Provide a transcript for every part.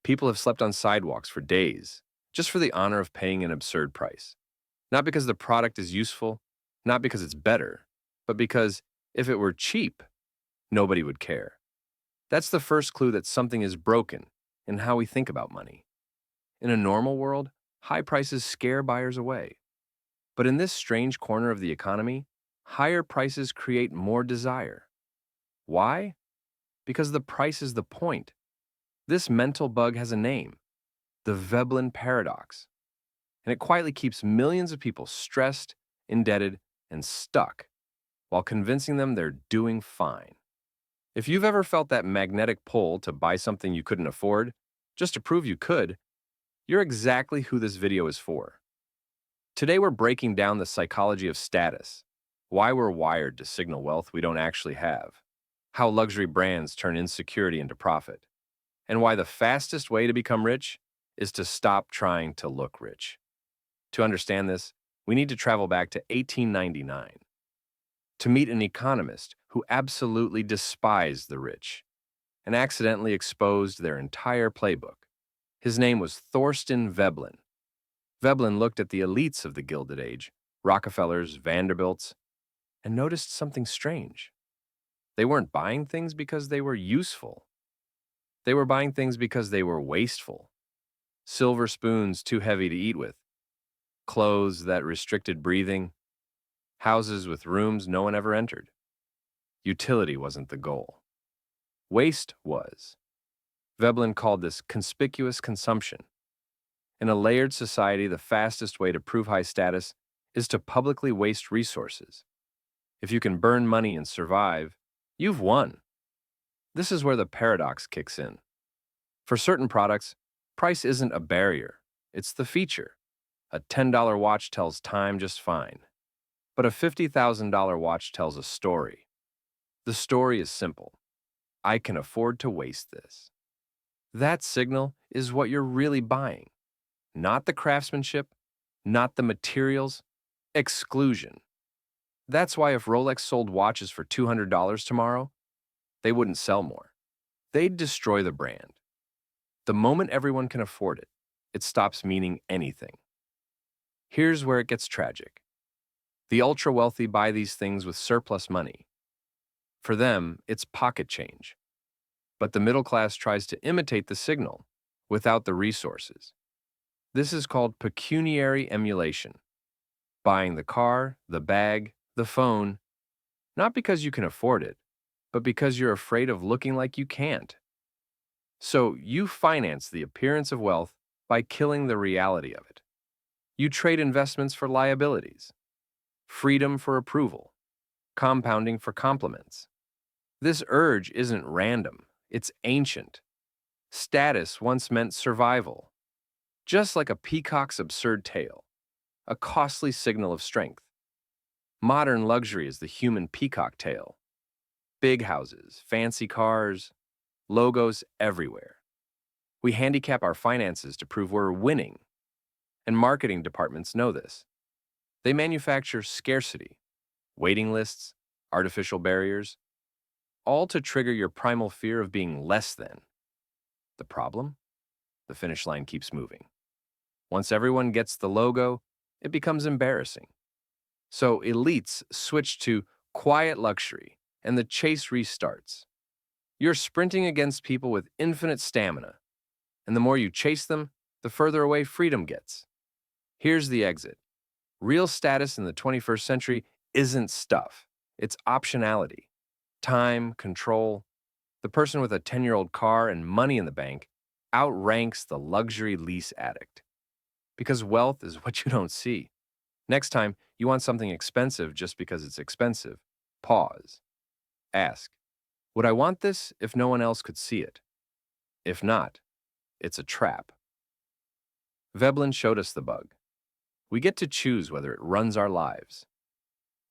People have slept on sidewalks for days, just for the honor of paying an absurd price. Not because the product is useful, not because it's better, but because if it were cheap, nobody would care. That's the first clue that something is broken in how we think about money. In a normal world, high prices scare buyers away. But in this strange corner of the economy, higher prices create more desire. Why? Because the price is the point. This mental bug has a name, the Veblen Paradox, and it quietly keeps millions of people stressed, indebted, and stuck while convincing them they're doing fine. If you've ever felt that magnetic pull to buy something you couldn't afford, just to prove you could, you're exactly who this video is for. Today we're breaking down the psychology of status, why we're wired to signal wealth we don't actually have, how luxury brands turn insecurity into profit, and why the fastest way to become rich is to stop trying to look rich. To understand this, we need to travel back to 1899 to meet an economist who absolutely despised the rich and accidentally exposed their entire playbook. His name was Thorstein Veblen. Veblen looked at the elites of the Gilded Age, Rockefellers, Vanderbilts, and noticed something strange. They weren't buying things because they were useful. They were buying things because they were wasteful. Silver spoons too heavy to eat with, clothes that restricted breathing, houses with rooms no one ever entered. Utility wasn't the goal. Waste was. Veblen called this conspicuous consumption. In a layered society, the fastest way to prove high status is to publicly waste resources. If you can burn money and survive, you've won. This is where the paradox kicks in. For certain products, price isn't a barrier, it's the feature. A $10 watch tells time just fine, but a $50,000 watch tells a story. The story is simple. I can afford to waste this. That signal is what you're really buying. Not the craftsmanship, not the materials, exclusion. That's why if Rolex sold watches for $200 tomorrow, they wouldn't sell more. They'd destroy the brand. The moment everyone can afford it, it stops meaning anything. Here's where it gets tragic. The ultra-wealthy buy these things with surplus money. For them, it's pocket change. But the middle class tries to imitate the signal without the resources. This is called pecuniary emulation. Buying the car, the bag, the phone, not because you can afford it, but because you're afraid of looking like you can't. So you finance the appearance of wealth by killing the reality of it. You trade investments for liabilities, freedom for approval, compounding for compliments. This urge isn't random, it's ancient. Status once meant survival, just like a peacock's absurd tail, a costly signal of strength. Modern luxury is the human peacock tail. Big houses, fancy cars, logos everywhere. We handicap our finances to prove we're winning, and marketing departments know this. They manufacture scarcity, waiting lists, artificial barriers, all to trigger your primal fear of being less than. The problem? The finish line keeps moving. Once everyone gets the logo, it becomes embarrassing. So elites switch to quiet luxury, and the chase restarts. You're sprinting against people with infinite stamina, and the more you chase them, the further away freedom gets. Here's the exit. Real status in the 21st century isn't stuff. It's optionality. Time, control. The person with a 10-year-old car and money in the bank outranks the luxury lease addict. Because wealth is what you don't see. Next time you want something expensive just because it's expensive, pause. Ask, would I want this if no one else could see it? If not, it's a trap. Veblen showed us the bug. We get to choose whether it runs our lives.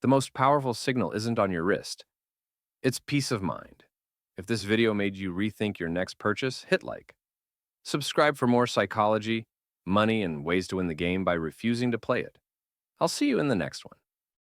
The most powerful signal isn't on your wrist. It's peace of mind. If this video made you rethink your next purchase, hit like. Subscribe for more psychology, money, and ways to win the game by refusing to play it. I'll see you in the next one.